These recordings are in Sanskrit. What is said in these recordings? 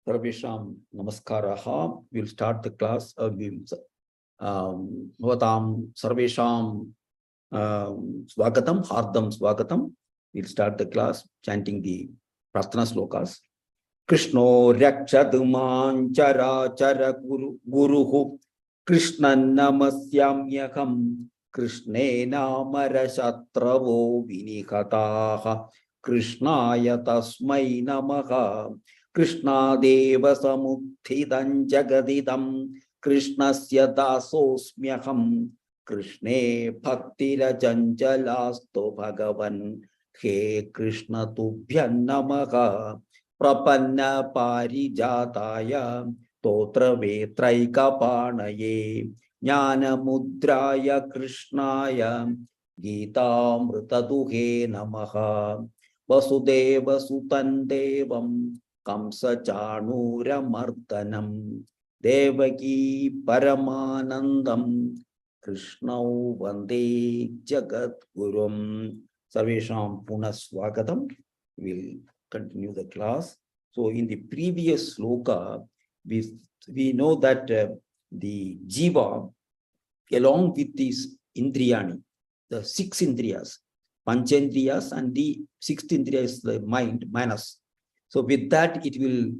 Sarvesham Namaskaraha. We'll start the class. Bhavatam Sarvesham Swagatam, Hardam Swagatam. We'll start the class chanting the Prarthana Shlokas. Krishno Rakshadman Chara Chara Guruhu Krishna Namasyamyakam Krishne Namara Shatravo Vinikataha Krishnaya Tasmai Namaha Krishna Deva Samukthidam Jagadidam Krishnasya Dasosmyaham Krishne Bhaktira Janjalasto Bhagavan He Krishna Tubhyan Namaha Prapanna Parijataya Totra Vetraika Panaye Jnana Mudraya Krishnaya Gita Mritaduhe Namaha Vasudeva Sutan Devam Kamsa Chanura Martanam Devaki Paramanandam Krishna Vande Jagat Gurum. Sarvesham Punaswagatam. We'll continue the class. So in the previous sloka, we know that the jiva, along with these indriyani, the six indriyas, panchendriyas, and the sixth indriya is the mind, manas. So with that, it will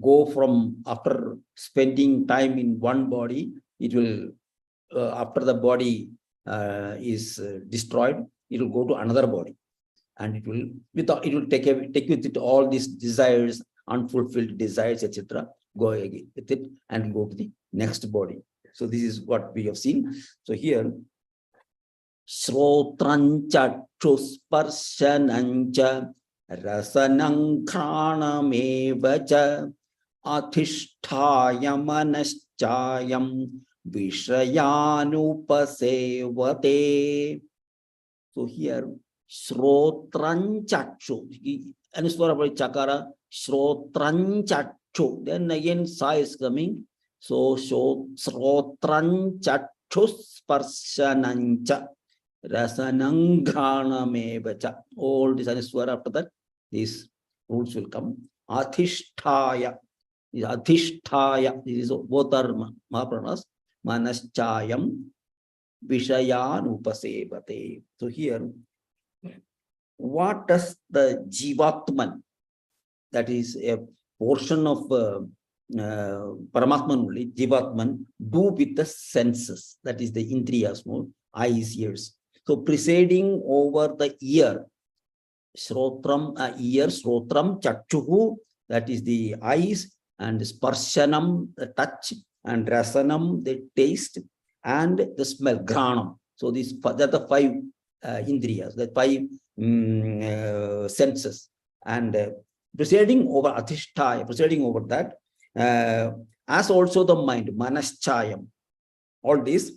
go from, after spending time in one body, it will, after the body is destroyed, it will go to another body. And it will take with it all these desires, unfulfilled desires, etc. Go again with it and go to the next body. So this is what we have seen. So here, Srotrancha Chusparshanancha Rasanang Khanamevacha Athisthaya Manaschayam Vishayanupasevate. So here, Srotranchakshu, Anuswara Chakara, Srotranchakshu. Then again, Sa is coming. So, Srotranchakshus Sparshanancha Rasananghanamevacha. All this Anuswara, after that, these rules will come. Athisthaya. Athisthaya. This is both are Mahapranas. Manaschayam Vishayanupasevate. So here, what does the Jivatman, that is a portion of Paramatman only, Jivatman, do with the senses, that is the Indriyas, eyes, ears. So presiding over the ear, Srotram, ear, Srotram, Chakshuhu, that is the eyes, and Sparshanam, the touch, and Rasanam, the taste, and the smell, Granam. So these are the five Indriyas, the five senses, and presiding over Athisthaya, presiding over that, as also the mind, Manaschayam. All this,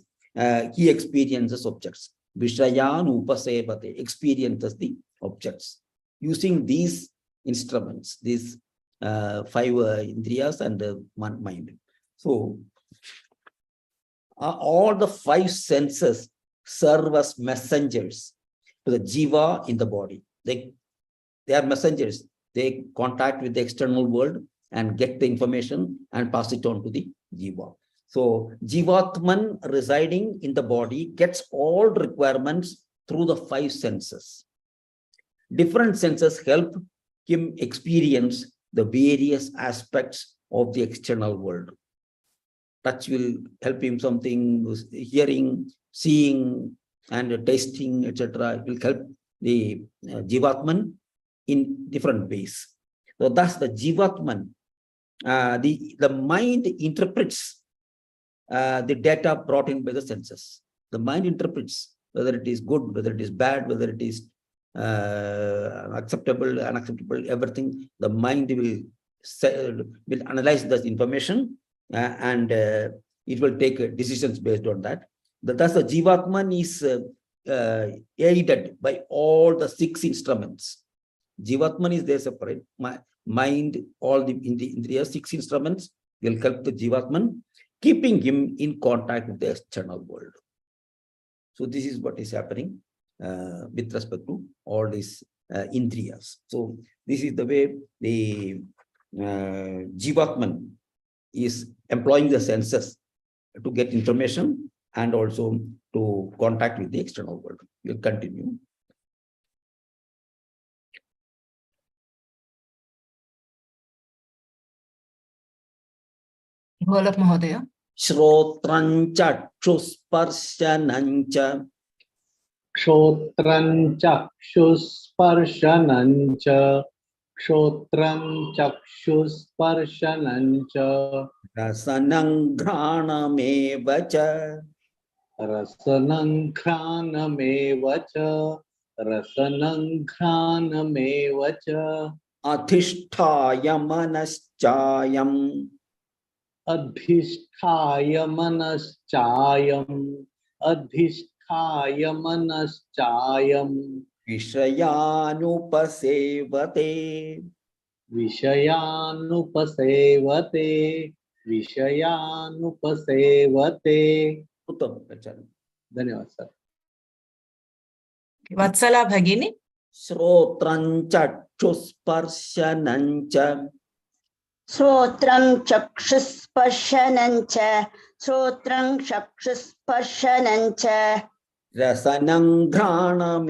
he experiences objects. Vishayan upasevate, experiences the objects. Using these instruments, these five Indriyas and mind. So, all the five senses serve as messengers to the jiva in the body. They are messengers. They contact with the external world and get the information and pass it on to the jiva. So Jivatman residing in the body gets all requirements through the five senses. Different senses help him experience the various aspects of the external world. Touch will help him something, hearing, seeing, and tasting, etc. It will help the Jivatman in different ways. So thus the Jivatman, the mind interprets the data brought in by the senses. The mind interprets whether it is good, whether it is bad, whether it is acceptable, unacceptable, everything. The mind will analyze this information and it will take decisions based on that. Thus the Jivatman is aided by all the six instruments. Jivatman is there separate. Mind, all the Indriya, six instruments will help the Jivatman, keeping him in contact with the external world. So this is what is happening with respect to all these Indriyas. So this is the way the Jivatman is employing the senses to get information and also to contact with the external world. We'll continue. Develop Mahodaya. Shrotrancha chusparshanancha. Kshotran chakshusparshanancha. Kshotram chakshusparshanancha. Rasanang ghranam Rasanang khanamevacha. Rasanang khanamevacha. Adhisthaya manaschayam. Adhisthaya manaschayam. Adhisthaya manaschayam. Vishayanupasevate. Vishayanupasevate. Vishayanupasevate. Uttam, Acharya. Dhanyavad, sir. Vatsala Bhagini. Shrotrancha chusparshanancha. Srotram chakshusparshanancha. Srotram chakshusparshanancha. Rasanang ghranam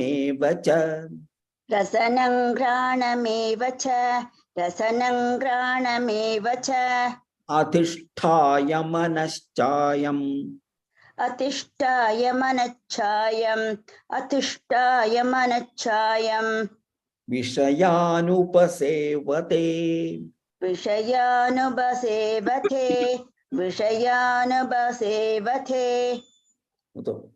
Rasanang ghranam Rasanang ghranam Adhisthaya manaschayam. Athishtaya manachayam. Athishtaya manachayam. Vishayanupasevate. Vishayanubasevate. Vishayanubasevate. Uttam.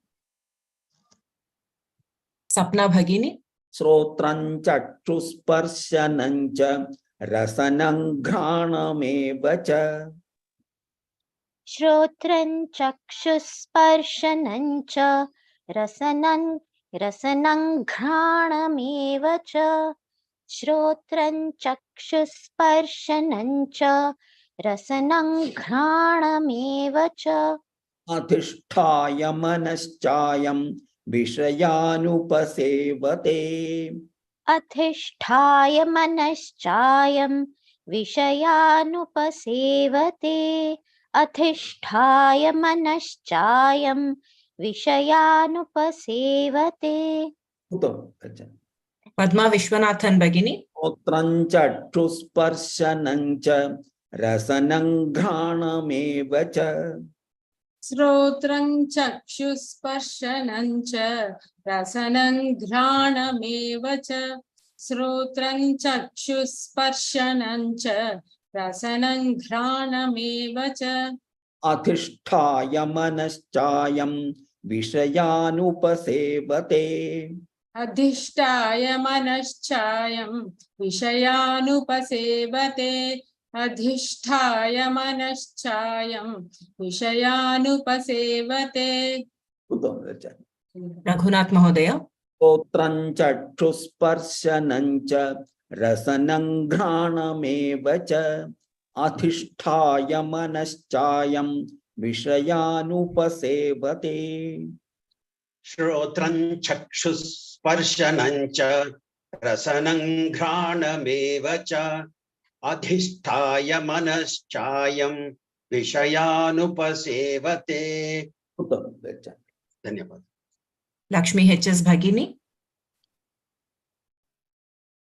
Sapna Bhagini. Srotrancha chusparshanancha. Rasanang ghranam Shrotran chakshusparshanam cha rasanang ghranameva cha. Shrotran chakshusparshanam cha rasanang ghranameva cha. Adhisthaya manaschayam. Vishayanupasevate. Adhisthaya manaschayam vishayanupasevate. Adhisthaya manaschayam vishayanupasevate. Uttam, Acharya. Padma Vishwanathan Bhagini. Srotrancha chusparshanancha. Rasanang ghranam Srotrang chakshusparshanam cha rasanang ghranameva cha. Srotrang chakshusparshanam cha rasanang ghranameva cha. Adhisthaya manaschayam. Vishayanupasevate. Adhishtaya manaschayam vishayanupasevate. Adhisthaya manaschayam vishayanupasevate. Uttam, Acharya. Raghunath Mahodaya. Srotrancha chusparshanancha. Rasanang ghranam Adhisthaya manaschayam. Vishayanupasevate. Shrotran chakshusparshanancha rasanang ghranameva adhisthaya manaschayam vishayanupasevate. Uttam, Acharya. Dhanyavad. Lakshmi H.S. Bhagini.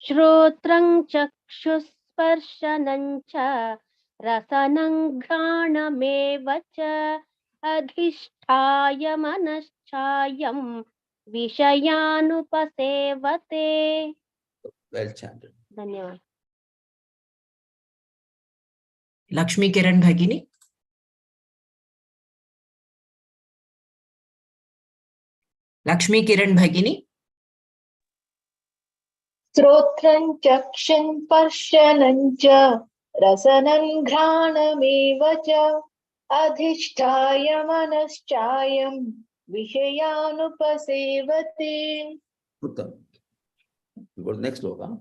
Shrotrang chakshusparshanam cha rasanang ghranameva cha. Adhisthaya manaschayam vishayanupasevate. Well chanted. Dhanyavad. Lakshmi Kiran Bhagini. Lakshmi Kiran Bhagini. Srotran chakshan parshanam cha rasanam ghranameva cha. Adhisthaya manaschayam vishayanupasevate. Uttam. We go to the next sloka.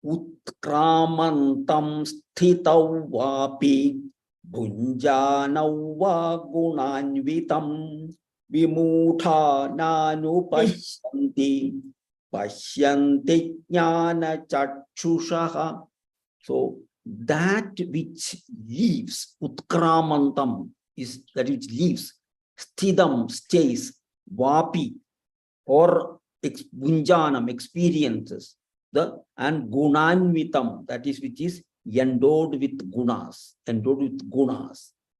Utkramantam sthitau vapi bhunjanau va gunanvitam vimutha nanupashyanti jnana chakshushaha. So that which leaves, utkramantam, is that which leaves, sthidam, stays, vapi, or bunjanam, experiences, and gunanvitam, that is which is endowed with gunas,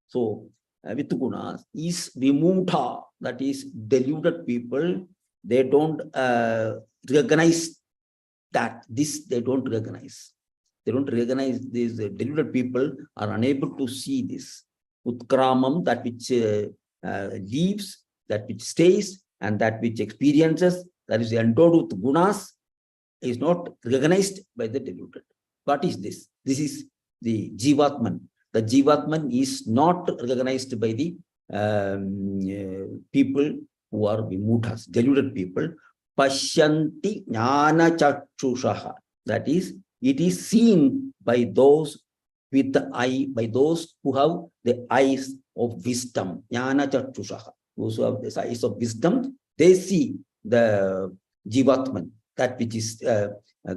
So with gunas is vimudha, that is deluded people. They don't recognize that they don't recognize. They don't recognize these deluded people are unable to see this. Utkramam, that which leaves, that which stays, and that which experiences, that is endowed with gunas, is not recognized by the deluded. What is this? This is the Jivatman. The Jivatman is not recognized by the people who are vimudhas, deluded people. Pashyanti jnana chakshushaha. That is, it is seen by those with the eye, by those who have the eyes of wisdom. Jnana chakshushaha. Those who have the eyes of wisdom, they see the Jivatman, that which is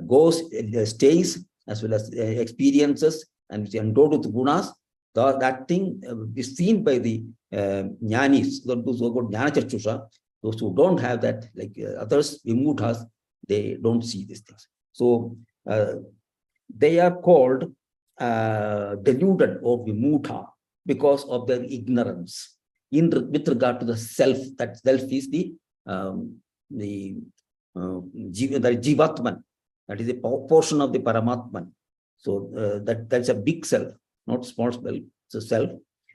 goes, stays, as well as experiences, and which is endowed with gunas. That thing is seen by the jnanis, those who got jnana chakshusha. Those who don't have that, like others, vimudhas, they don't see these things. So they are called deluded or vimudha because of their ignorance with regard to the self. That self is the Jivatman, that is a portion of the Paramatman. So that's a big self, not small self. It's a self.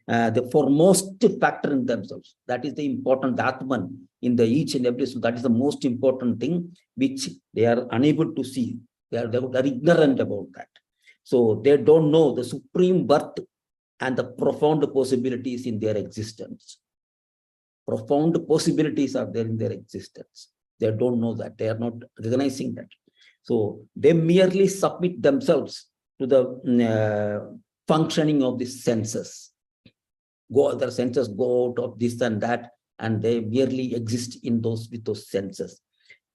The foremost factor in themselves. That is the important Atman in the each and every. So that is the most important thing which they are unable to see. They are ignorant about that. So they don't know the supreme birth and the profound possibilities in their existence. Profound possibilities are there in their existence. They don't know that. They are not recognizing that. So they merely submit themselves to the functioning of the senses. Their senses go out of this and that, and they merely exist in those with those senses,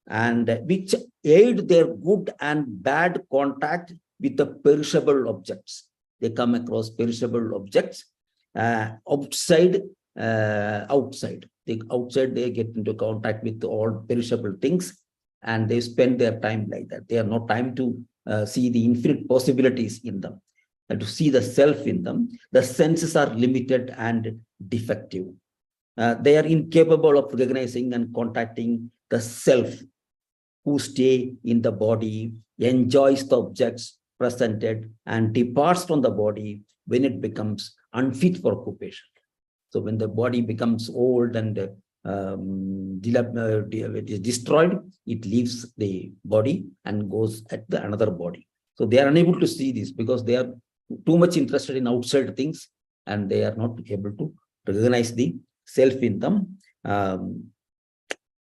and which aid their good and bad contact with the perishable objects. They come across perishable objects outside. Outside they get into contact with all perishable things, and they spend their time like that. They have no time to see the infinite possibilities in them, and to see the self in them. The senses are limited and defective. They are incapable of recognizing and contacting the self, who stay in the body, enjoys the objects presented, and departs from the body when it becomes unfit for occupation. So when the body becomes old and it is destroyed, it leaves the body and goes at the another body. So they are unable to see this because they are too much interested in outside things, and they are not able to recognize the self in them.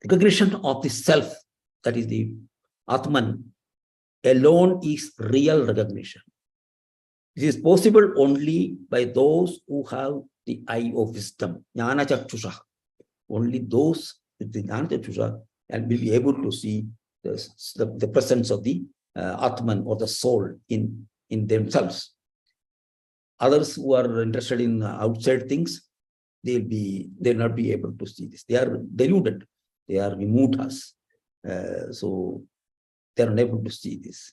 Recognition of the self, that is the Atman, alone is real recognition. This is possible only by those who have the eye of wisdom, jnana chakshusha. Only those with the jnana chakshusha and will be able to see the presence of the Atman or the soul in themselves. Others who are interested in outside things, they'll not be able to see this. They are deluded. They are vimudhas. So they are unable to see this.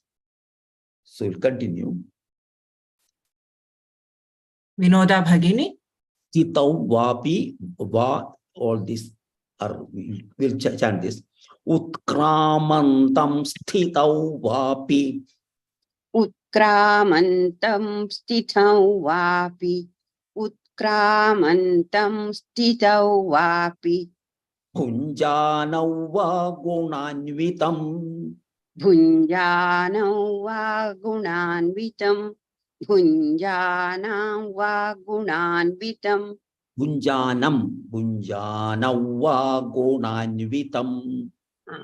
So we'll continue. Vinoda Bhagini. Sthitau vapi, va, all these are, we'll chant this. Utkramantam sthitau vapi. Utkramantam sthitau vapi. Utkramantam sthitau vapi. Bhunjanau va gunanvitam. Bhunjanau va gunanvitam. Bhunjanam va gunanvitam. Bhunjanau va gunanvitam.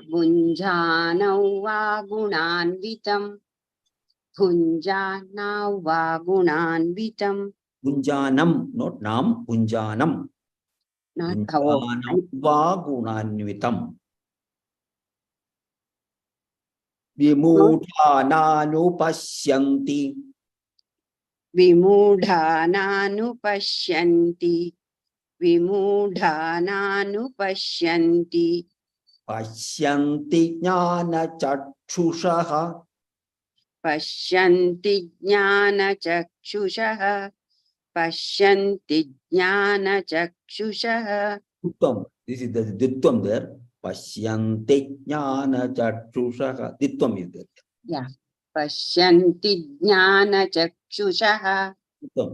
Bhunjanau va gunanvitam. Bhunjanau va gunanvitam. Bhunjanam, not nam, bhunjanam. Not Bhunjanau va gunanvitam. Vimudhananupashyanti. विमूढानानुपश्यन्ति विमूढानानुपश्यन्ति पश्यन्ति ज्ञानचक्षुषः पश्यन्ति ज्ञानचक्षुषः पश्यन्ति ज्ञानचक्षुषः Dittam. This is the dittam there. Pashyanti jnana-chakshushaha. Dittam is there. Yeah. पश्यन्ति ज्ञानचक्षुषः Dittam.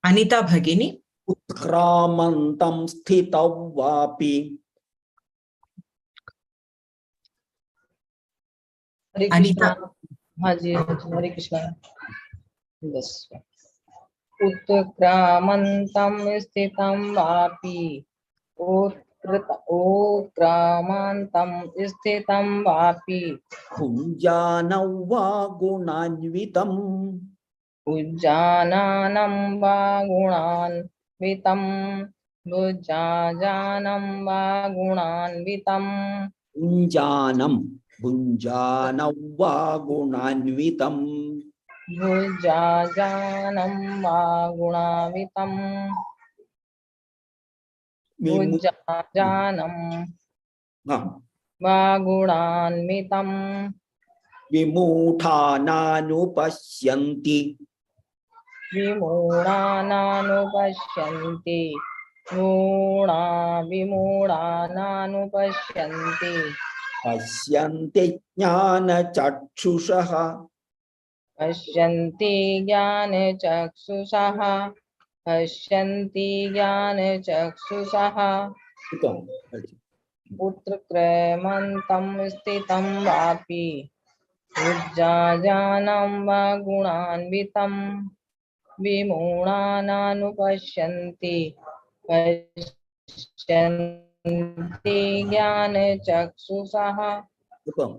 Anita Bhagini. Utkramantam sthitav vapi. Anita. हाँ जी हरे कृष्णा बस उत्क्रामन्तं स्थितं वापि उत्क्रामन्तं स्थितं वापि Punjanav va gunanvitam. उज्जानानं वा गुणान्वितं भुजाजानं वा गुणान्वितं Punjanam. Punjanav va gunanvitam. भुजाजानं वा गुणान्वितं भुजाजानं वा गुणान्वितं Vimuthananupashyanti. विमूढानानुपश्यन्ति विमूढानानुपश्यन्ति Pashyanti jnana-chakshushaha. पश्यन्ति ज्ञानचक्षुषः पश्यन्ति ज्ञानचक्षुषः Dittam. उत्क्रमन्तं स्थितं वापि उज्जाजानं वा गुणान्वितं विमूढानानुपश्यन्ति पश्यन्ति ज्ञानचक्षुषः Dittam.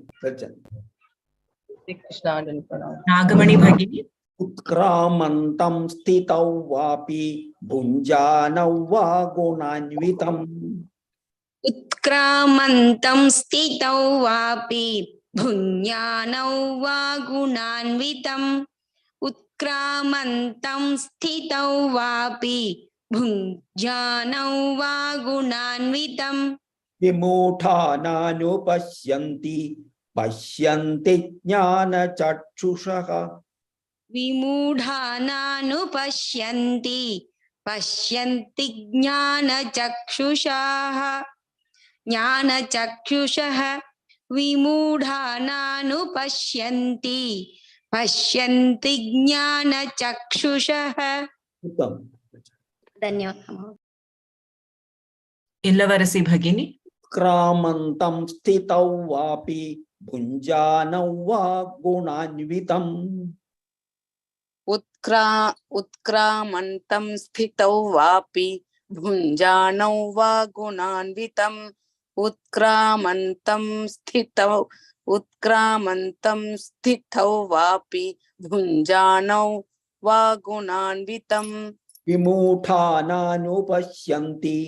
श्री कृष्णार्जुन प्रणाम Nagamani Bhagini. Utkramantam sthitav vapi bhunjanav va gunanvitam. उत्क्रामन्तं स्थितौ वापि भुञ्जानौ वा गुणान्वितम् उत्क्रामन्तं स्थितौ वापि भुञ्जानौ वा गुणान्वितम् Vimuthananupashyanti. Pashyanti jnana-chakshushaha. विमूढानानुपश्यन्ति पश्यन्ति ज्ञानचक्षुषाः ज्ञानचक्षुषः विमूढानानुपश्यन्ति पश्यन्ति ज्ञानचक्षुषः Dittam. धन्यवादः Illavarasi Bhagini. Kramantam sthitav vapi bhunjanav va gunanvitam. उत्क्रामन्तं स्थितौ वापि भुञ्जानौ वा गुणान्वितम् उत्क्रामन्तं स्थितौ वापि भुञ्जानौ वा गुणान्वितम् Vimuthananupashyanti.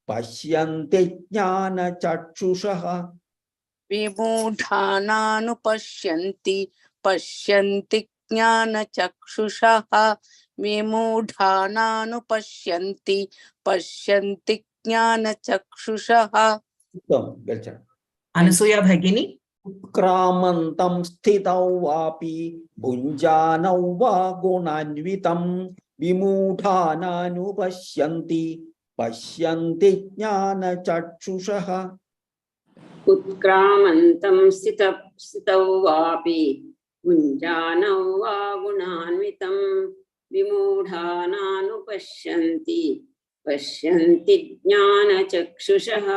Pashyanti jnana-chakshushaha. विमूढानानुपश्यन्ति पश्यन्ति ज्ञानचक्षुषः विमूढानानुपश्यन्ति पश्यन्ति ज्ञानचक्षुषः Dittam. Galcha. Anasuya Bhagini. Kramantam sthitav vapi bhunjanav va gunanvitam. Vimuthananupashyanti. Pashyanti jnana-chakshushaha. उत्क्रामन्तं स्थितौ वापि भुञ्जानौ वा गुणान्वितं विमूढानानुपश्यन्ति पश्यन्ति ज्ञानचक्षुषः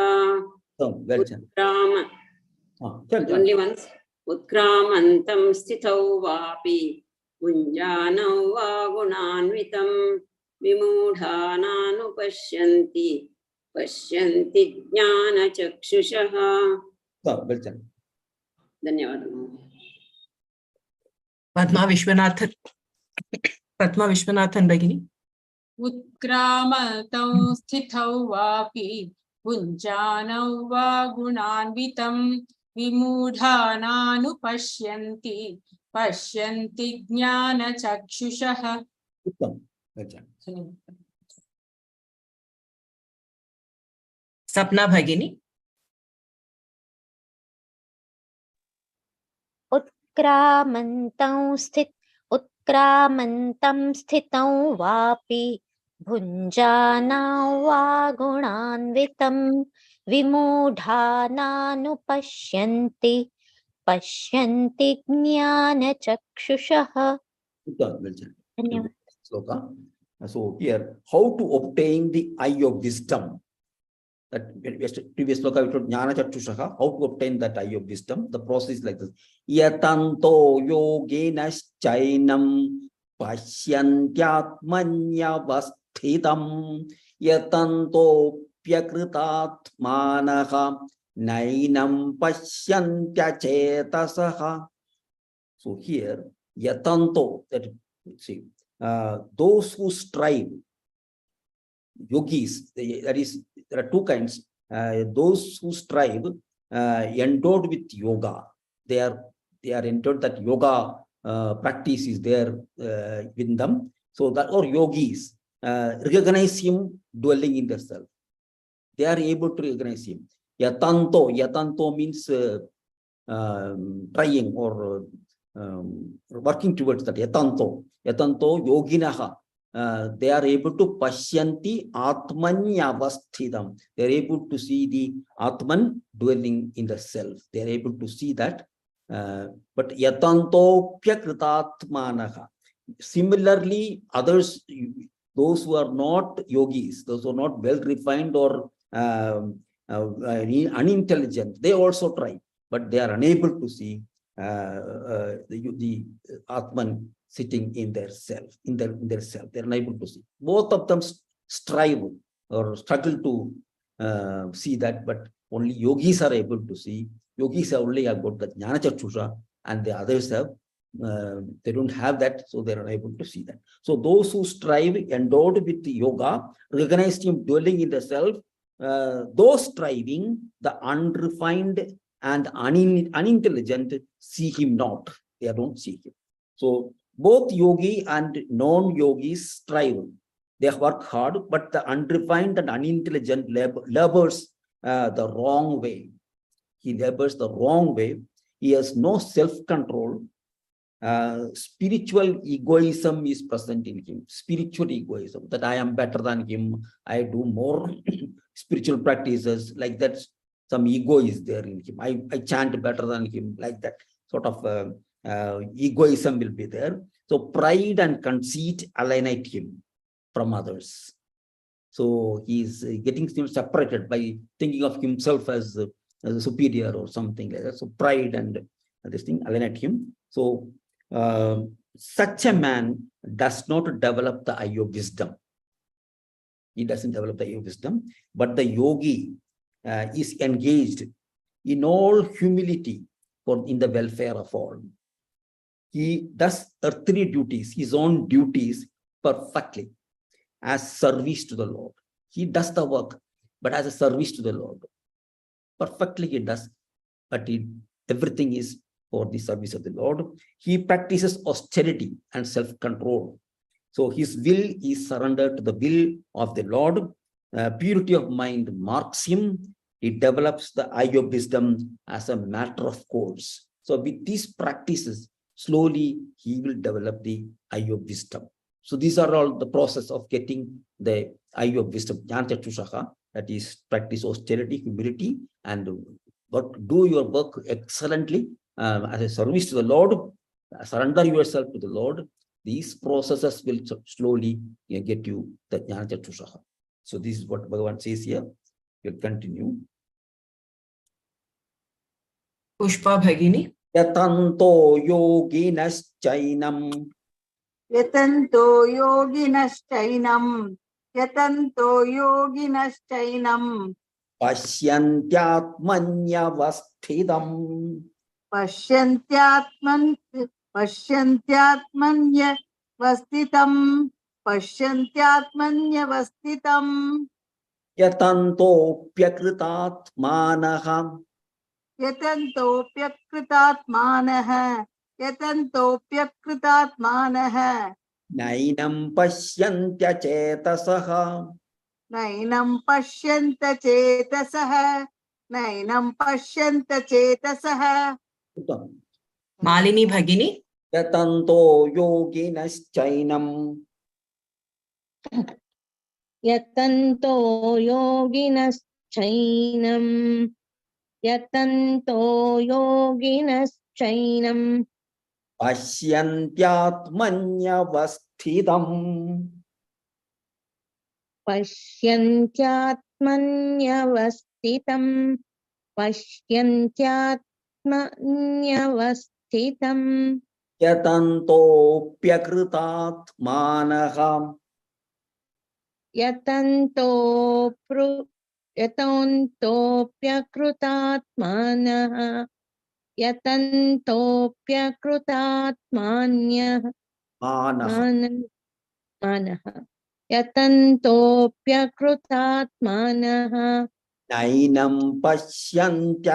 उत्क्रामन्तं स्थितौ वापि भुञ्जानौ वा गुणान्वितं विमूढानानुपश्यन्ति पश्यन्ति ज्ञानचक्षुषः धन्यवादः Padma Vishwanathan Bhagini. उत्क्रामतौ स्थितौ वापि भुञ्जानौ वा गुणान्वितं विमूढानानुपश्यन्ति पश्यन्ति ज्ञानचक्षुषः Uttam. Gotcha. Sapna Bhagini. उत्क्रामन्तं स्थितं वापि भुञ्जानं वा गुणान्वितं विमूढानानुपश्यन्ति पश्यन्ति ज्ञानचक्षुषः. Uttam. Gotcha. धन्यवाद. Sloka. So here, how to obtain the eye of wisdom? That previous sloka we told jnana chakshushaha, how to obtain that eye of wisdom. The process is like this. Yatanto yoginaschainam pasyantyatmanyavasthitam yatanto pyakritatmanaha nainam pasyantyachetasaha. So here, yatanto, that see, those who strive, yogis, that is, there are two kinds. Those who strive, endowed with yoga, they are endowed that yoga practice is there within them. So that, or yogis recognize him dwelling in themselves. They are able to recognize him. Yatanto means trying or working towards that. Yatanto yoginaha. They are able to pashyanti atmanyavasthidam. They are able to see the atman dwelling in the self. They are able to see that. But yatanto pyakritatmanaha. Similarly, others, those who are not yogis, those who are not well refined or unintelligent, they also try, but they are unable to see the atman sitting in their self, in their self. They're unable to see. Both of them strive or struggle to see that, but only yogis are able to see. Yogis only have got the jnana chakshusha, and the others have, they don't have that, so they're unable to see that. So those who strive, endowed with the yoga, recognize him dwelling in the self, those striving, the unrefined and unintelligent, see him not. They don't see him. So both yogi and non-yogis strive. They work hard, but the unrefined and unintelligent labors the wrong way. He labors the wrong way. He has no self-control. Spiritual egoism is present in him. Spiritual egoism, that I am better than him. I do more spiritual practices, like that. Some ego is there in him. I chant better than him, like that sort of egoism will be there. So pride and conceit alienate him from others. So he's getting separated by thinking of himself as a superior or something like that. So pride and this thing alienate him. So such a man does not develop the eye of wisdom. He doesn't develop the eye of wisdom, but the yogi is engaged in all humility in the welfare of all. He does earthly duties, his own duties perfectly as service to the Lord. He does the work, but as a service to the Lord. Perfectly he does, but everything is for the service of the Lord. He practices austerity and self-control. So his will is surrendered to the will of the Lord. Purity of mind marks him. He develops the eye of wisdom as a matter of course. So with these practices, slowly he will develop the eye of wisdom. So these are all the process of getting the eye of wisdom. Jnana chakshushaha, that is practice austerity, humility, and do your work excellently as a service to the Lord. Surrender yourself to the Lord. These processes will slowly get you the jnana chakshushaha. So this is what Bhagavan says here. We'll continue. Pushpa Bhagini. Yatanto yoginaschainam. Yatanto yoginaschainam. Yatanto yoginaschainam. Pashyantyatmanyavasthidam. Pashyantyatmanyavasthitam. Pashyantyatmanyavasthitam. Yatanto pyakritatmanaha. Yatanto pyakritatmanaha. यतन्तोऽप्यकृतात्मानः नैनं पश्यन्त्यचेतसः नैनं पश्यन्त चेतसः नैनं पश्यन्त चेतसः उत्तमम्। मालिनी भगिनी यतन्तो योगिनश्चैनं यतन्तो योगिनश्चैनं यतन्तो योगिनश्चैनं पश्यन्त्यात्मन्यवस्थितम् पश्यन्त्यात्मन्यवस्थितं पश्यन्त्यात्मन्यवस्थितं यतन्तोऽप्यकृतात्मानः यतन्तोऽप्यकृतात्मानः यतन्तोऽप्यकृतात्मान्यः मानः मानः यतन्तोऽप्यकृतात्मानः नैनं पश्यन्त्यचेतसः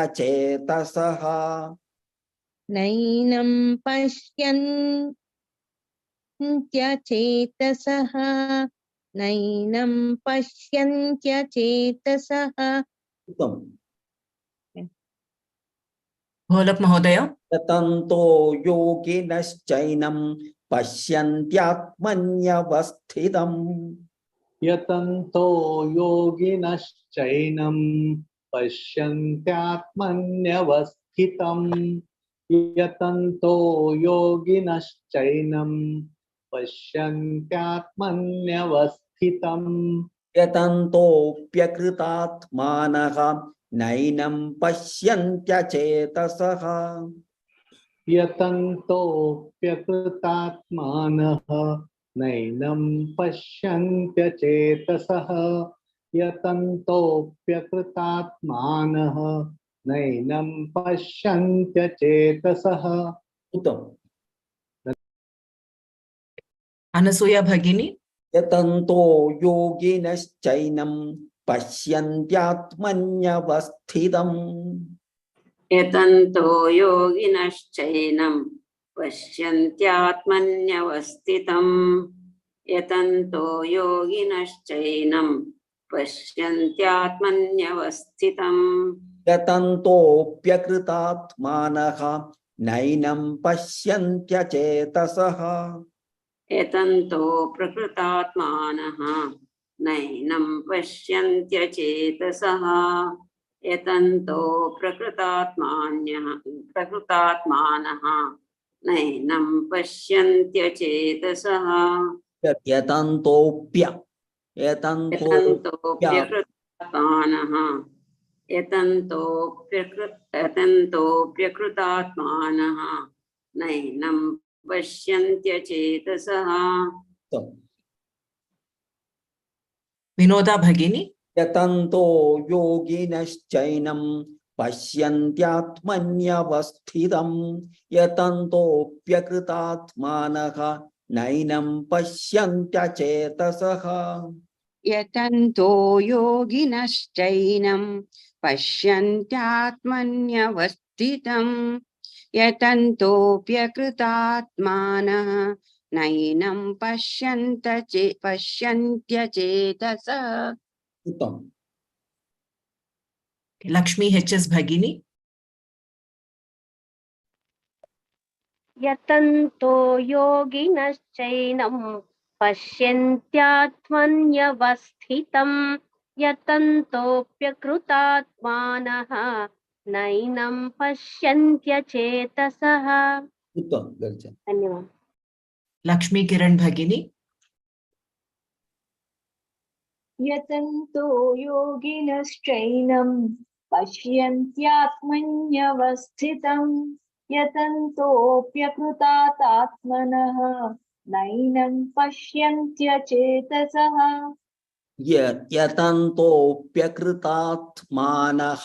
नैनं पश्यन्त्यचेतसः नैनं पश्यन्त्यचेतसः उत्तमम्। भोलप् महोदय यतन्तो योगिनश्चैनं पश्यन्त्यात्मन्यवस्थितम् यतन्तो योगिनश्चैनं पश्यन्त्यात्मन्यवस्थितम् यतन्तो योगिनश्चैनं पश्यन्त्यात्मन्यवस्थितम् यतन्तोऽप्यकृतात्मानः नैनं पश्यन्त्यचेतसः यतन्तोऽप्यकृतात्मानः नैनं पश्यन्त्यचेतसः यतन्तोऽप्यकृतात्मानः नैनं पश्यन्त्यचेतसः उत्तमम्। अनसूया भगिनी यतन्तो योगिनश्चैनं पश्यन्त्यात्मन्यवस्थितम् यतन्तो योगिनश्चैनं पश्यन्त्यात्मन्यवस्थितम् यतन्तो योगिनश्चैनं पश्यन्त्यात्मन्यवस्थितम् यतन्तोऽप्यकृतात्मानः नैनं पश्यन्त्यचेतसः यतन्तो प्रकृतात्मानः नैनं पश्यन्त्यचेतसः यतन्तो प्रकृतात्मानः नैनं पश्यन्त्यचेतसः यतन्तोऽप्यकृतात्मानः यतन्तोऽप्यकृतात्मानः नैनं पश्यन्त्यचेतसः विनोदा भगिनी यतन्तो योगिनश्चैनं पश्यन्त्यात्मन्यवस्थितम् यतन्तोऽप्यकृतात्मानः नैनं पश्यन्त्यचेतसः यतन्तो योगिनश्चैनं पश्यन्त्यात्मन्यवस्थितं यतन्तोऽप्यकृतात्मानः नैनं पश्यन्त्यचेतसः उत्तमम्। लक्ष्मी HS भगिनी यतन्तो योगिनश्चैनं पश्यन्त्यात्मन्यवस्थितं यतन्तोऽप्यकृतात्मानः नैनं पश्यन्त्यचेतसः उत्तमम्। गच्छामि। धन्यवादः। लक्ष्मी किरण भगिनी यतन्तो योगिनश्चैनं पश्यन्त्यात्मन्यवस्थितं यतन्तोऽप्यकृतात्मानः नैनं पश्यन्त्यचेतसः यतन्तोऽप्यकृतात्मानः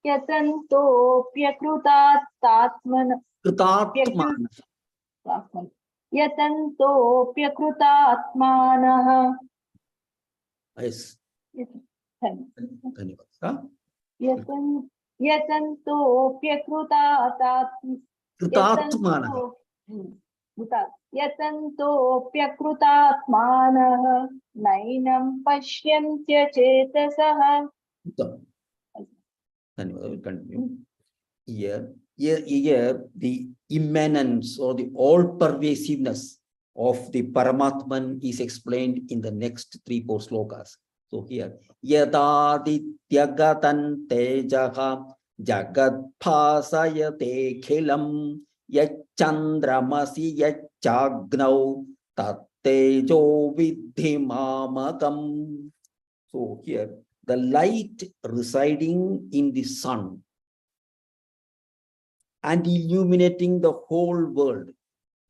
यतन्तोऽप्यकृतात्मानः Yes. धन्यवादः। Kritatmanah. यतन्तोऽप्यकृतात्मानः नैनं पश्यन्त्यचेतसः. Uttam. Then we will continue. Here, the immanence or the all-pervasiveness of the Paramatman is explained in the next 3-4 slokas. So here, Yadadityagatan tejaha jagat phasayate khilam yachandramasi yachagnau tattejo vidhi mamakam. So here, the light residing in the sun and illuminating the whole world.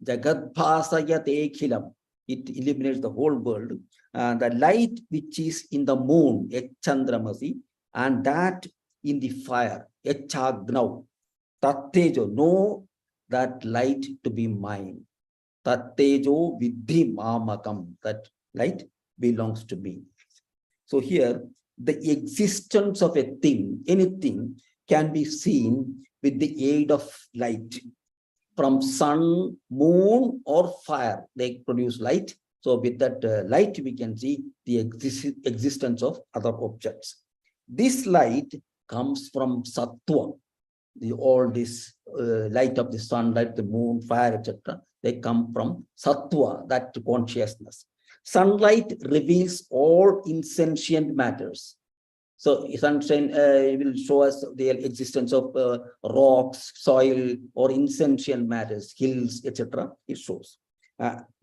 Jagat bhasayate khilam. It illuminates the whole world. The light which is in the moon, Chandramasi, and that in the fire, Chagnau. Tattejo, know that light to be mine. Tattejo vidhi mamakam. That light belongs to me. So here, the existence of a thing, anything, can be seen with the aid of light. From sun, moon, or fire, they produce light. So with that light, we can see the existence of other objects. This light comes from sattva. All this light of the sun, light, the moon, fire, etc., they come from sattva, that consciousness. Sunlight reveals all insentient matters. So sunshine will show us the existence of rocks, soil, or insentient matters, hills, etc. It shows.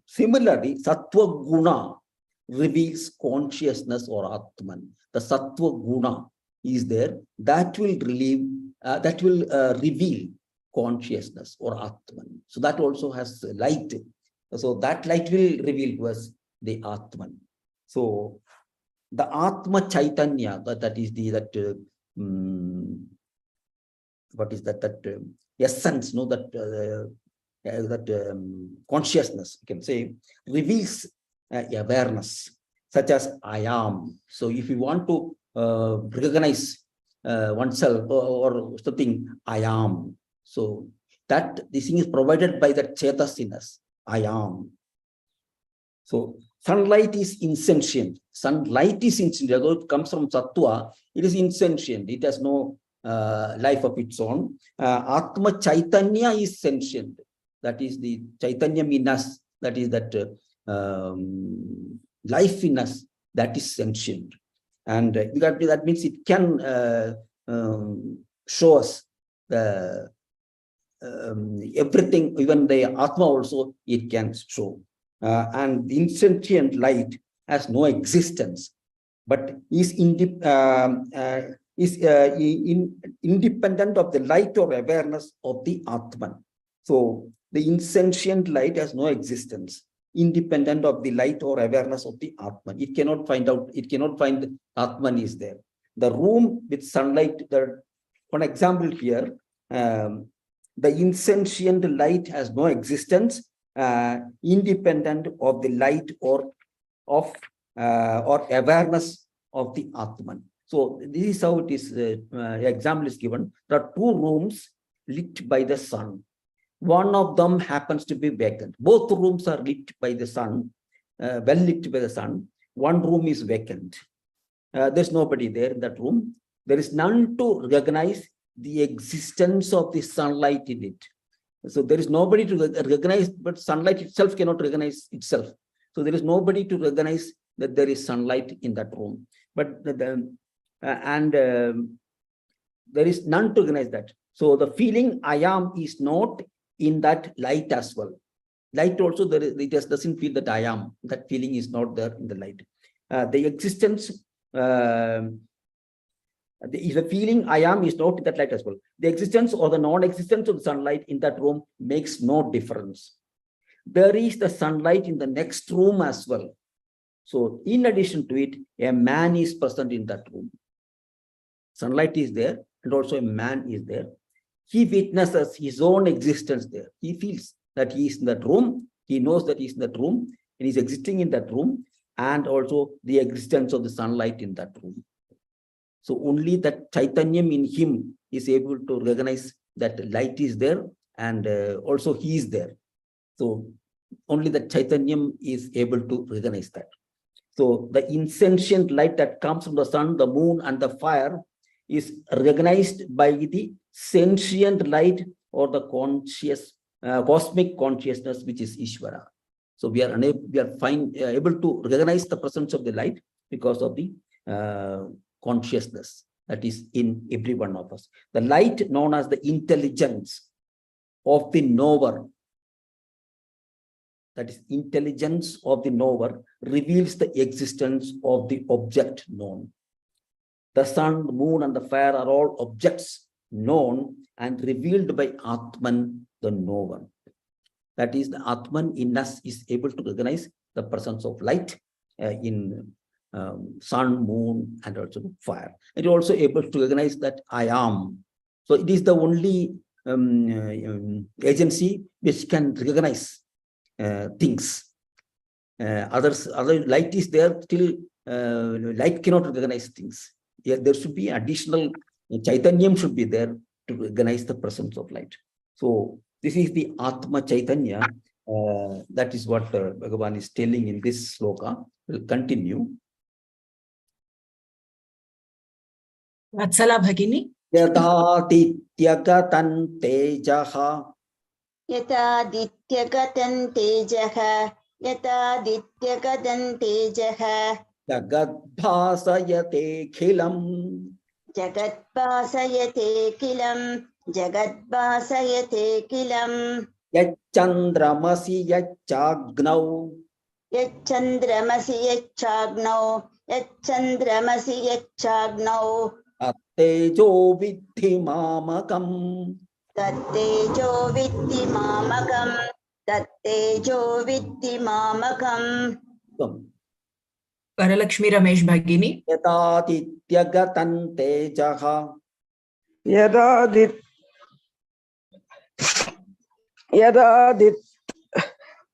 Similarly, sattva guna reveals consciousness or atman. The sattva guna is there that will reveal consciousness or atman. So that also has light. So that light will reveal to us the atman. So the Atma Chaitanya, that is the essence, no, that consciousness, you can say, reveals awareness, such as I am. So if you want to recognize oneself or something, I am. So that this thing is provided by the Chetasiness, I am. So sunlight is insentient. Sunlight is insentient. Although it comes from sattva, it is insentient. It has no life of its own. Atma Chaitanya is sentient. That is the Chaitanya in us. That is that life in us. That is sentient. And that means it can show us the everything, even the Atma also, it can show. And the insentient light has no existence, but is independent of the light or awareness of the Atman. So the insentient light has no existence, independent of the light or awareness of the Atman. It cannot find out, it cannot find the Atman is there. The room with sunlight, for example here, the insentient light has no existence, independent of the light or awareness of the Atman. So this is how it is. Example is given. There are 2 rooms lit by the sun. One of them happens to be vacant. Both rooms are lit by the sun, well lit by the sun. One room is vacant. There's nobody there in that room. There is none to recognize the existence of the sunlight in it. So there is nobody to recognize, but sunlight itself cannot recognize itself. So there is nobody to recognize that there is sunlight in that room. But there is none to recognize that. So the feeling I am is not in that light as well. Light also, it just doesn't feel that I am. That feeling is not there in the light. The existence, the feeling I am is not in that light as well. The existence or the non-existence of the sunlight in that room makes no difference. There is the sunlight in the next room as well. So in addition to it, a man is present in that room. Sunlight is there and also a man is there. He witnesses his own existence there. He feels that he is in that room. He knows that he is in that room and is existing in that room, and also the existence of the sunlight in that room. So only that Chaitanyam in him is able to recognize that light is there, and also he is there. So only the Chaitanyam is able to recognize that. So the insentient light that comes from the sun, the moon, and the fire is recognized by the sentient light or the conscious, cosmic consciousness, which is Ishvara. So we are able to recognize the presence of the light because of the consciousness that is in every one of us. The light known as the intelligence of the knower, that is intelligence of the knower, reveals the existence of the object known. The sun, the moon, and the fire are all objects known and revealed by Atman, the knower. That is, the Atman in us is able to recognize the presence of light in sun, moon, and also fire. It is also able to recognize that I am. So it is the only agency which can recognize things. Other light is there, still light cannot recognize things. Yeah, there should be additional Chaitanyam should be there to recognize the presence of light. So this is the Atma Chaitanya. That is what Bhagavan is telling in this sloka. We'll continue. Vatsala Bhagini. Yadadityagatan tejaha. Yatadityagatan tejaha. Yatadityagatan tejaha. Jagadbhasayate khilam. Jagadbhasayate kilam. Jagadbhasayate kilam. Yachandramasi yachagnau. Yachandramasi yachagnau. Yachandramasi yachagnau. Attejo vidhi mamakam. Tattejo vitti mamakam. Tattejo vitti mamakam. Varalakshmi Ramesh Bhagini. Yadadityagatan tejaha.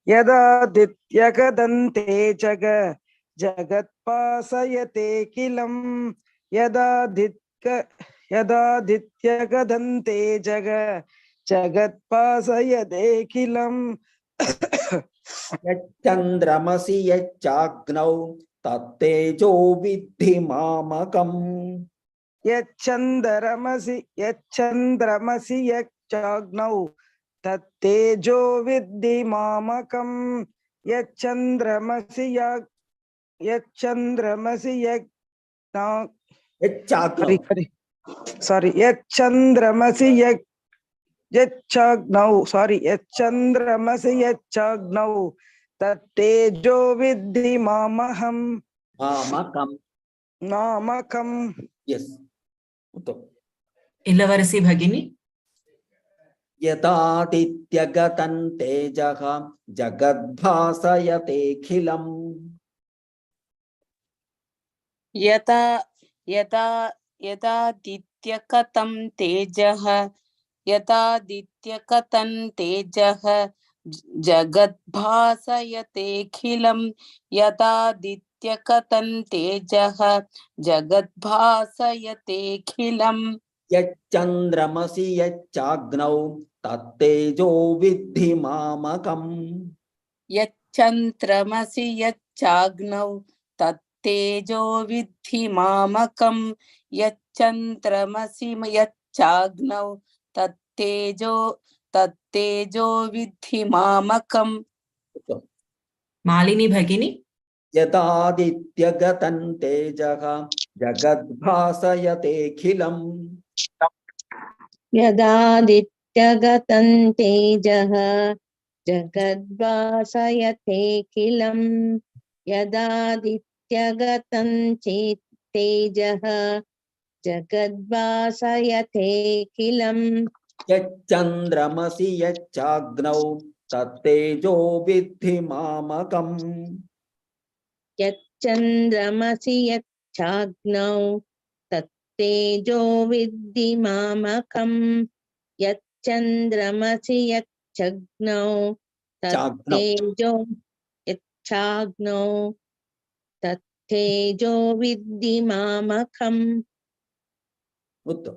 Yadadityagatan tejaga jagatpasayate kilam. Yadadityagatan tejaga jagatpasayate kilam. Yachandramasi yachagnau. Tattejo vidhi mamakam. Yachandramasi yachagnau. Tattejo vidhi mamakam. Yachandramasi yachagnau. Tattejo vidhi mamaham. Mamakam. Yes. Illavarasi Bhagini. Yadadityagatan tejaha jagadbhasayate khilam. Yata dityakatam tejaha jagadbhasayate khilam. Yata dityakatam tejaha jagadbhasayate khilam. Yachandramasi yachagnau. Tattejo vidhi mamakam. Yachandramasi yachagnau. Tattejo vidhi mamakam. Yachandramasi yachagnau. Tattejo vidhi mamakam. Malini Bhagini. Yadadityagatan tejaha jagadbhasayate khilam. Yadadityagatan tejaha jagadvasayate kilam. Yadadityagatan tejaha jagadvasayate kilam. Yachandramasi yachagnau. Tattejo vidhi mamakam. Yachandramasi yachagnau. Tattejo vidhi mamakam. Yachandramasi yachagnau. Tattejo yachagnau. Tattejo vidhi mamakam. Uttam.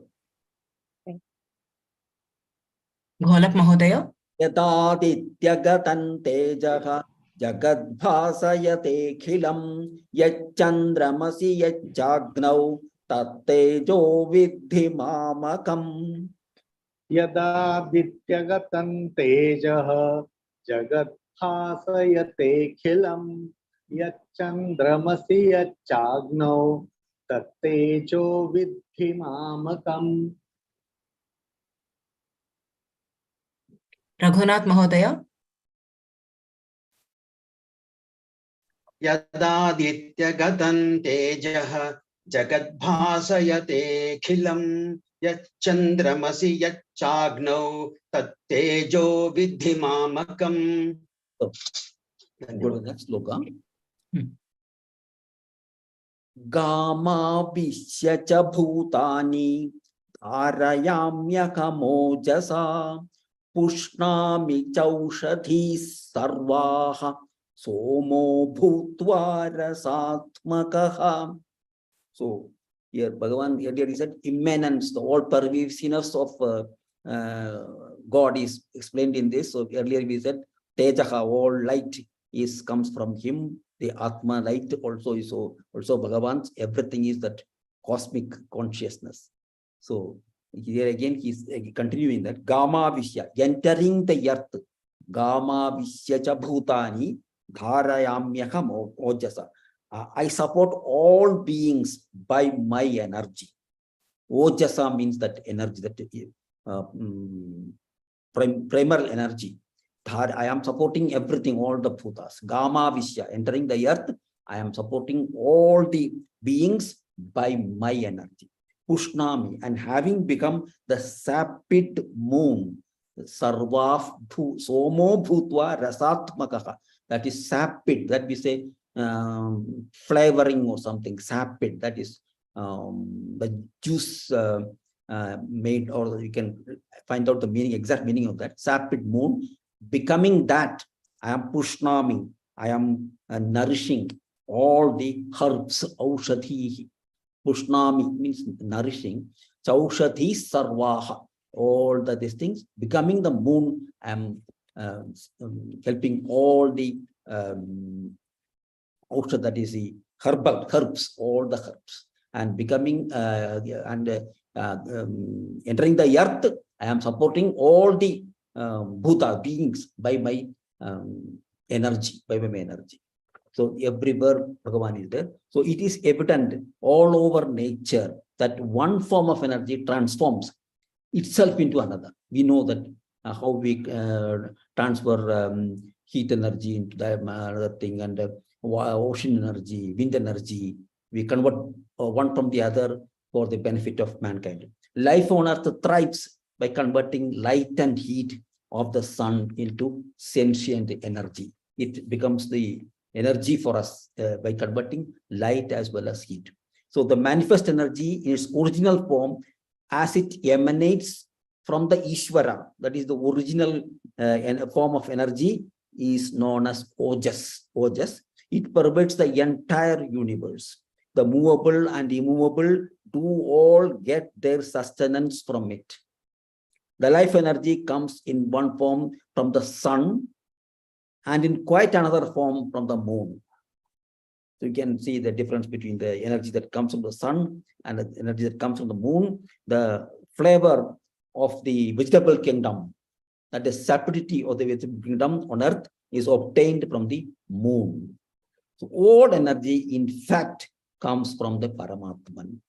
Gholak Mahodaya. Yadadityagatan tejaha jagadbhasayate khilam yachandramasi yacchagnau tattejo vidhi mamakam. यदादित्यगतं तेजः जगद्भासयतेऽखिलं यच्चन्द्रमसि यच्चाग्नौ तत्तेजो विद्धि मामकम् Raghunath Mahodaya. यदादित्यगतं तेजः जगद्भासयतेऽखिलं यच्चन्द्रमसि यच्चाग्नौ तत्तेजो विद्धि मामकम्. Go to the next sloka. Gama vishya cha bhutani dharayamyakamojasa pushnami chaushadhi sarvaha somo bhutva rasatmakaha. So here Bhagavan earlier he said immanence, the all pervasiveness of God is explained in this. So earlier we said Tejaha, all light comes from him. The Atma light also is also Bhagavan's. Everything is that cosmic consciousness. So here again he's continuing that Gama Vishya, entering the earth. Gama Vishya cha bhutani dharayamyakam ojasa. I support all beings by my energy. Ojasa means that energy, that primal energy. I am supporting everything, all the bhutas. Gama Vishya, entering the earth, I am supporting all the beings by my energy. Pushnami, and having become the sapid moon, sarvaf somo bhutva rasatmakaha, that is sapid, that we say flavoring or something, sapid, that is the juice made, or you can find out the meaning, exact meaning of that, sapid moon. Becoming that, I am pushnami, I am nourishing all the herbs, aushadhi. Pushnami means nourishing. Chaushadhi sarvaha, all these things. Becoming the moon, I am helping all the aushad, that is the herbs, all the herbs. And becoming entering the earth, I am supporting all the bhuta beings by my energy, So everywhere Bhagavan is there. So it is evident all over nature that one form of energy transforms itself into another. We know that how we transfer heat energy into the another thing, and ocean energy, wind energy. We convert one from the other for the benefit of mankind. Life on earth thrives by converting light and heat of the sun into sentient energy. It becomes the energy for us by converting light as well as heat. So the manifest energy in its original form, as it emanates from the Ishvara, that is the original form of energy, is known as Ojas. It pervades the entire universe. The movable and immovable do all get their sustenance from it. The life energy comes in one form from the sun and in quite another form from the moon. So you can see the difference between the energy that comes from the sun and the energy that comes from the moon. The flavor of the vegetable kingdom, that the sapidity of the vegetable kingdom on earth, is obtained from the moon. So all energy, in fact, comes from the Paramatman.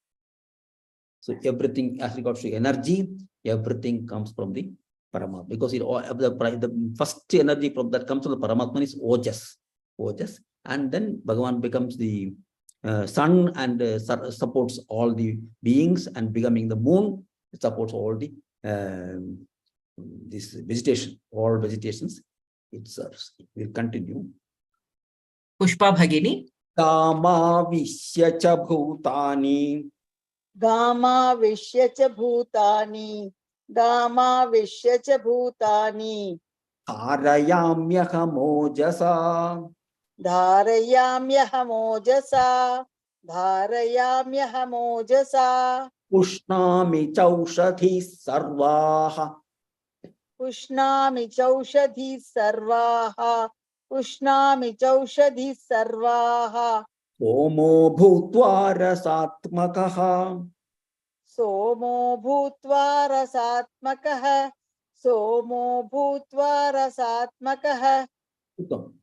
So everything as regards to energy, everything comes from the Paramatman, because the first energy from that comes from the Paramatman is Ojas, and then Bhagavan becomes the sun and supports all the beings, and becoming the moon, it supports all the this vegetation, all vegetations it serves. It will continue. Pushpa Bhagini. Kama vishya cha bhutani. Gama vishya cha bhutani. Gama vishya cha bhutani. Dharayamyaham ojasa. Dharayamyaham ojasa. Dharayamyaham ojasa. Pushnami chaushadhi sarvaha. Pushnami chaushadhi sarvaha. Pushnami chaushadhi sarvaha. Somo bhutva rasatmakaha. Somo bhutva rasatmakaha. Somo bhutva rasatmakaha. Uttam.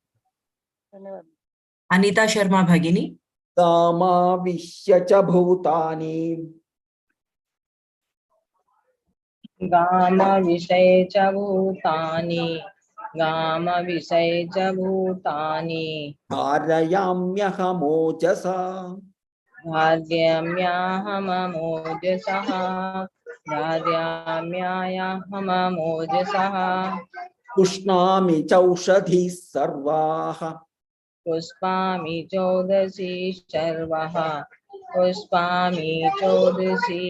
Anita Sharma Bhagini. Kama vishya cha bhutani. गाम विषय च भूतानि गाम विषय च भूतानि Dharayamyahamojasa. धार्यम्याहममोजसः धार्याम्याहममोजसः Pushnami chaushadhi sarvaha. पुष्पामि चोदसी सर्वः पुष्पामि चोदसी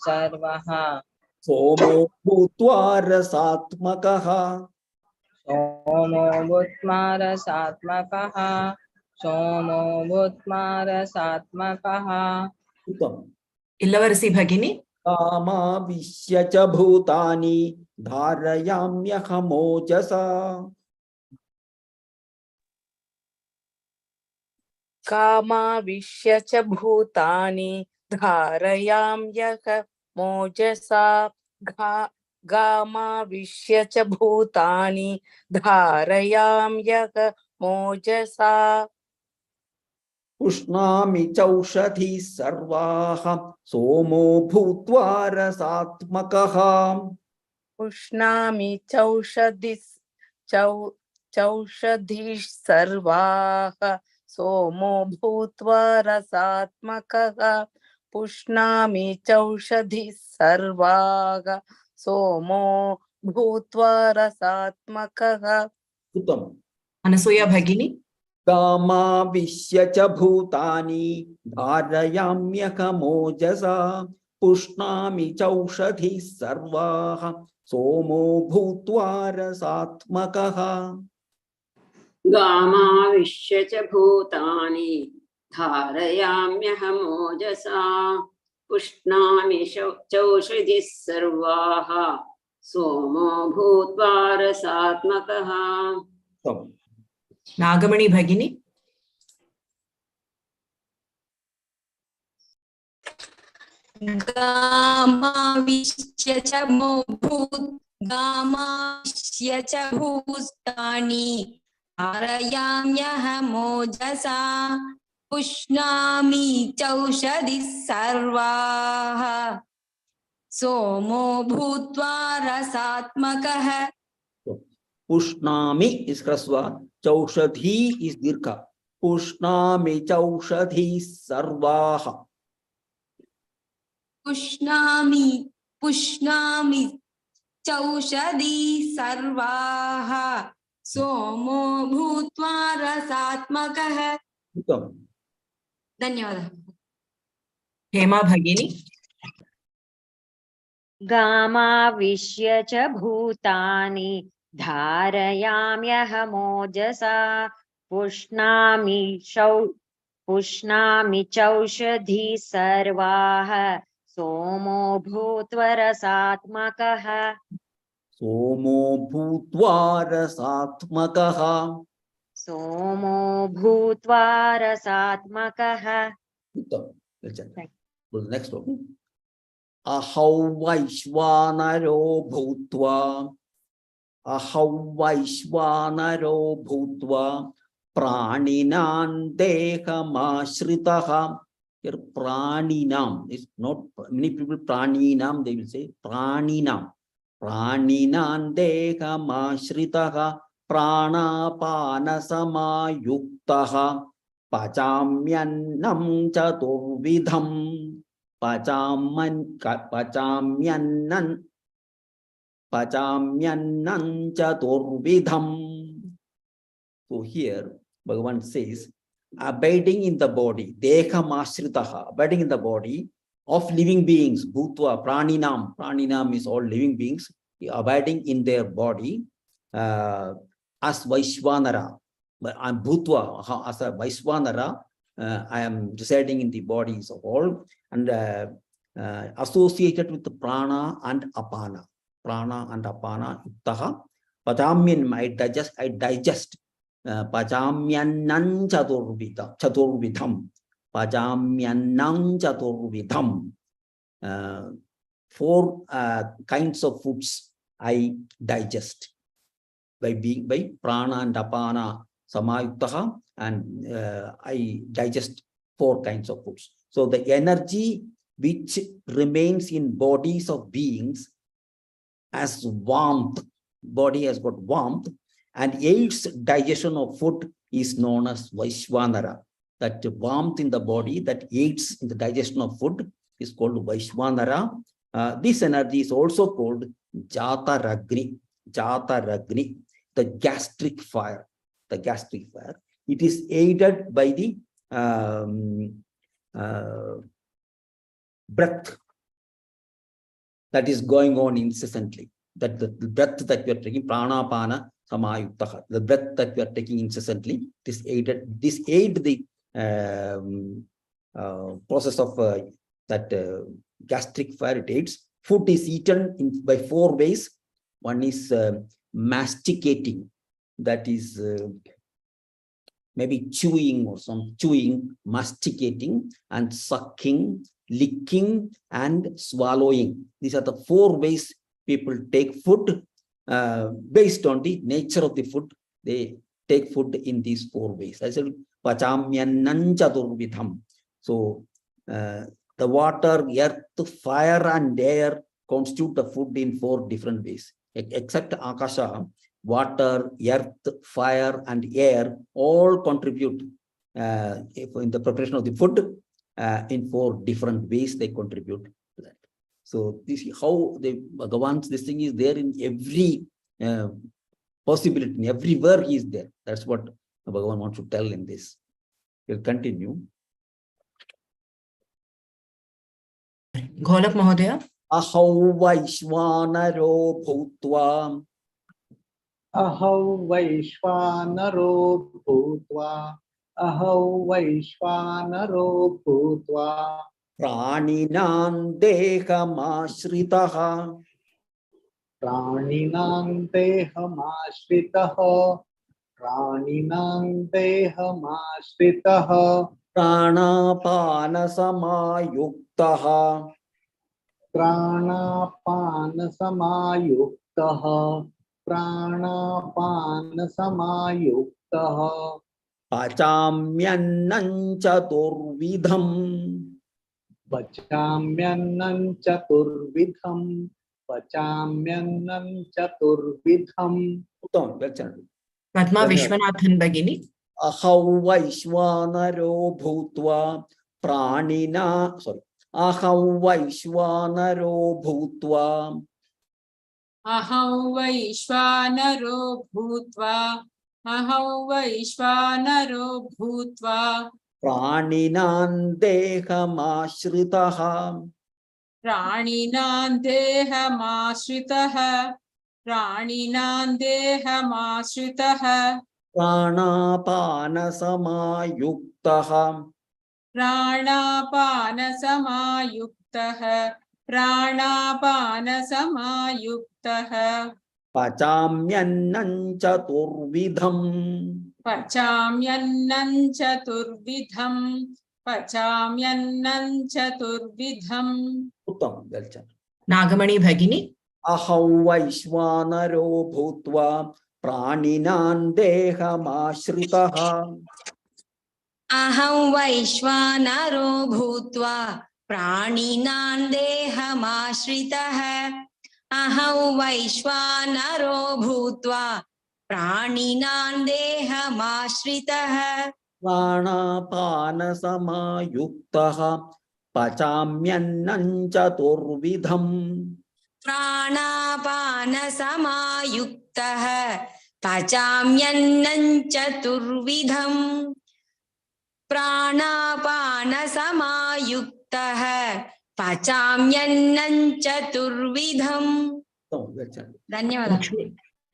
सर्वः Somo bhutva rasatmakaha. सोमो भूत्मारसात्मकः सोमो भूत्मारसात्मकः Uttam. Illavarasi Bhagini. Kama vishya cha bhutani. Dharayamyahamojasa. Kama vishya cha bhutani dharayam yaka mojasa gama vishya cha bhutani dharayam yaka mojasa. Pushnami chaushadhi sarvaha. Somo bhutva rasatmakaha. Pushnami chaushadhi sarvaha somo bhutva rasatmakaha. Pushnami chaushadhi sarvaha somo bhutva rasatmakaha. Uttam. Anasuya Bhagini. Kama vishya cha bhutani. Dharayamyahamojasa. Pushnami chaushadhi sarvaha. Somo bhutva rasatmakaha. गामाविश्य च भूतानि धारयाम्यहमोजसा पुष्णामि चौषधिः सर्वाः सोमो भूत्वा रसात्मकः Uttam. Nagamani Bhagini. गामाविश्य च गामाविश्य च भूतानि धारयाम्यहमोजसा पुष्णामि चौषधिः सर्वाः सोमो भूत्वा रसात्मकः Pushnami is Hraswa. Chaushadhi is Dirgha. Pushnami chaushadhi sarvaha. पुष्णामि चौषधी सर्वाः सोमो भूत्वा रसात्मकः Uttam. धन्यवादः Hema Bhagini. गामाविश्य च भूतानि धारयाम्यहमोजसा पुष्णामि चौषधी सर्वाः सोमो भूत्वरसात्मकः Somo bhutva rasatmakaha. सोमो भूत्वा रसात्मकः Uttam. Well, next one. Ahau vaishvanaro bhutva. Ahau vaishvanaro bhutva. Praninan dehamashritaha. Here praninam is not, many people praninam, they will say praninam. Praninan dehamashritaha. Pranapana samayuktaha. Pachamyannam chaturvidham. Pachamyannan chaturvidham. So here Bhagavan says, abiding in the body, dehamashritaha, abiding in the body of living beings, bhutva, praninam is all living beings, abiding in their body, as Vaishvanara. I'm bhutva, as a Vaishvanara, I am residing in the bodies of all, and associated with the prana and apana. Prana and apana yuttaha. Pachamyan, I digest. Pachamyannan chaturvidham. Pachamyannan chaturvidham. 4 kinds of foods I digest by prana and apana samayuktaha, and I digest 4 kinds of foods. So the energy which remains in bodies of beings as warmth, body has got warmth, and aids digestion of food is known as Vaishvanara. That warmth in the body that aids in the digestion of food is called Vaishvanara. This energy is also called Jataragni. Jataragni, the gastric fire. The gastric fire. It is aided by the breath that is going on incessantly. That the breath that we are taking, pranapana samayuktaha, the breath that we are taking incessantly, this aid the process of that gastric fire. It aids. Food is eaten by 4 ways. One is masticating, that is maybe chewing or some chewing, masticating, and sucking, licking, and swallowing. These are the 4 ways people take food. Based on the nature of the food, they take food in these 4 ways. I said, Pachamyannan chaturvidham. So the water, earth, fire, and air constitute the food in 4 different ways. Except Akasha, water, earth, fire, and air all contribute in the preparation of the food in 4 different ways. They contribute to that. So this is how the Bhagavan's this thing is there in every possibility, in everywhere he is there. That's what Bhagavan wants to tell in this. We'll continue. Gholak Mahodaya. Ahau Vaishvanaro Bhutva. Ahau Vaishvanaro Bhutva. Ahau Vaishvanaro Bhutva. Praninan Dehamashritaha. Praninan Dehamashritaha. Praninan Dehamashritaha. Pranapana Samayuktaha. Pranapana Samayuktaha. Pranapana Samayuktaha. Pachamyannan chaturvidham. Pachamyannan chaturvidham. Pachamyannan chaturvidham. Padma Vishwanathan Bhagini. Ahau Vaishvanaro Bhutva Pranina. Sorry. Ahau Vaishvanaro Bhutva. Ahau Vaishvanaro Bhutva. Ahau Vaishvanaro Bhutva. Praninan Dehamashritaha. Praninan Dehamashritaha. Praninan Dehamashritaha. Pranapana Samayuktaha. Pranapana Samayuktaha. Pranapana Samayuktaha. Pachamyannan chaturvidham. Pachamyannan chaturvidham. Pachamyannan chaturvidham. Uttam. Well done. Nagamani Bhagini. Ahau Vaishvanaro Bhutva Praninan Dehamashritaha. Aham Vaishvanaro Bhutva Praninan Dehamashritaha. Aham Vaishvanaro Bhutva Praninan Dehamashritaha. Pranapana Samayuktaha. Pachamyannan chaturvidham. Pranapana Samayuktaha. Pachamyannan chaturvidham. Pranapana Samayuktaha. Pachamyannan chaturvidham. Dhanyawad.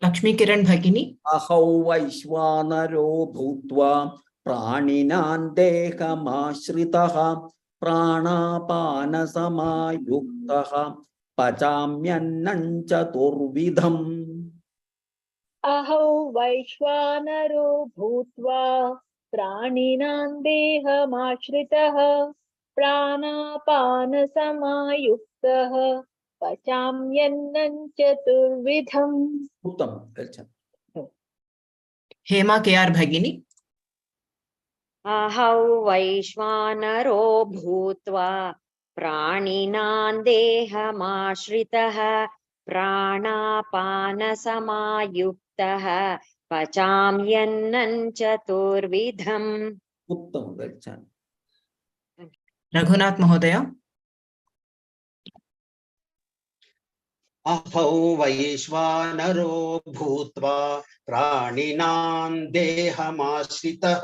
Lakshmi Kiran Bhagini. Ahau Vaishvanaro Bhutva Praninan Dehamashritaha. प्राणापानसमायुक्तः पचाम्यन्नं चतुर्विधम् अहौ वैश्वानरो भूत्वा प्राणिनां देहमाश्रितः प्राणापानसमायुक्तः पचाम्यन्नं चतुर्विधम्। उत्तम। हेमा KR भगिनी। अहौ वैश्वानरो भूत्वा प्राणिनां देहमाश्रितः प्राणापानसमायुक्तः पचाम्यन्नं चतुर्विधम्। उत्तम। रघुनाथ महोदय। अहौ वैश्वानरो भूत्वा प्राणिनां देहमाश्रितः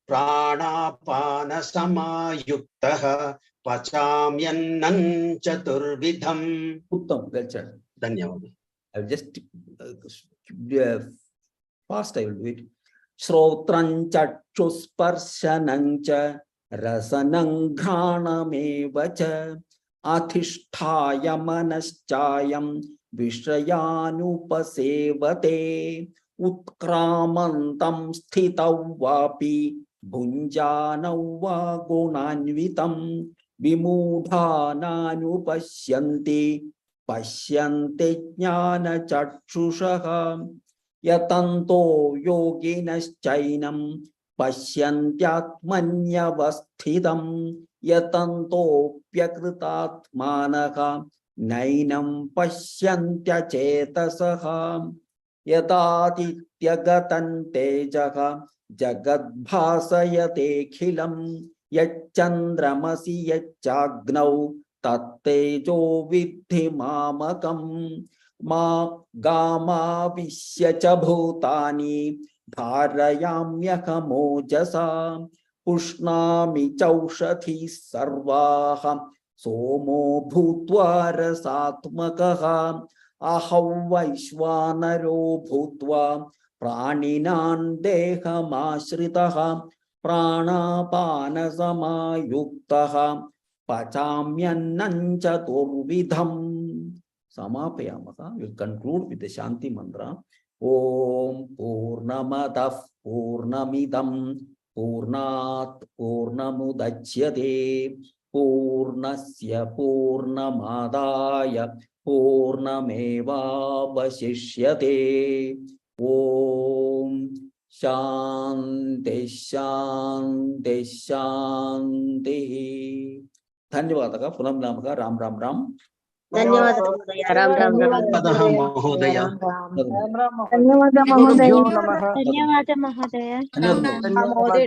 प्राणापानसमायुक्तः पचाम्यन्नं चतुर्विधम्। उत्तम। धन्यवादः। I will just fast I will do it. Shrotran chakshusparshanam cha rasanam ghranameva cha athishthaya manaschayam vishayanupasevate utkramantam sthitav vapi bhunjanau va gunanvitam vimudhananupashyanti पश्यन्ते ज्ञानचक्षुषः यतन्तो योगिनश्चैनं पश्यन्त्यात्मन्यवस्थितं यतन्तोऽप्यकृतात्मानः नैनं पश्यन्त्यचेतसः यदादित्यगतं तेजः जगद्भासयतेऽखिलं यच्चन्द्रमसि यच्चाग्नौ तत्तेजो विद्धि मामकं मा गामाविश्य च भूतानि धारयाम्यहमोजसा पुष्णामि चौषधीः सर्वाः सोमो भूत्वा रसात्मकः अहौ वैश्वानरो भूत्वा प्राणिनां देहमाश्रितः प्राणापानसमायुक्तः पचाम्यन्नं चतुर्विधम्. Samapayamah. We'll conclude with the Shanti mantra. Om Purnamadah Purnamidam Purnat Purnamudachyate Purnasya Purnamadaya Purnameva Vasishyate. Om Shanti Shanti Shanti. धन्यवादः पुनः नमः राम राम राम धन्यवादः महोदय राम राम राम महोदय धन्यवाद महोदय। नमः। धन्यवादः महोदय धन्यवाद।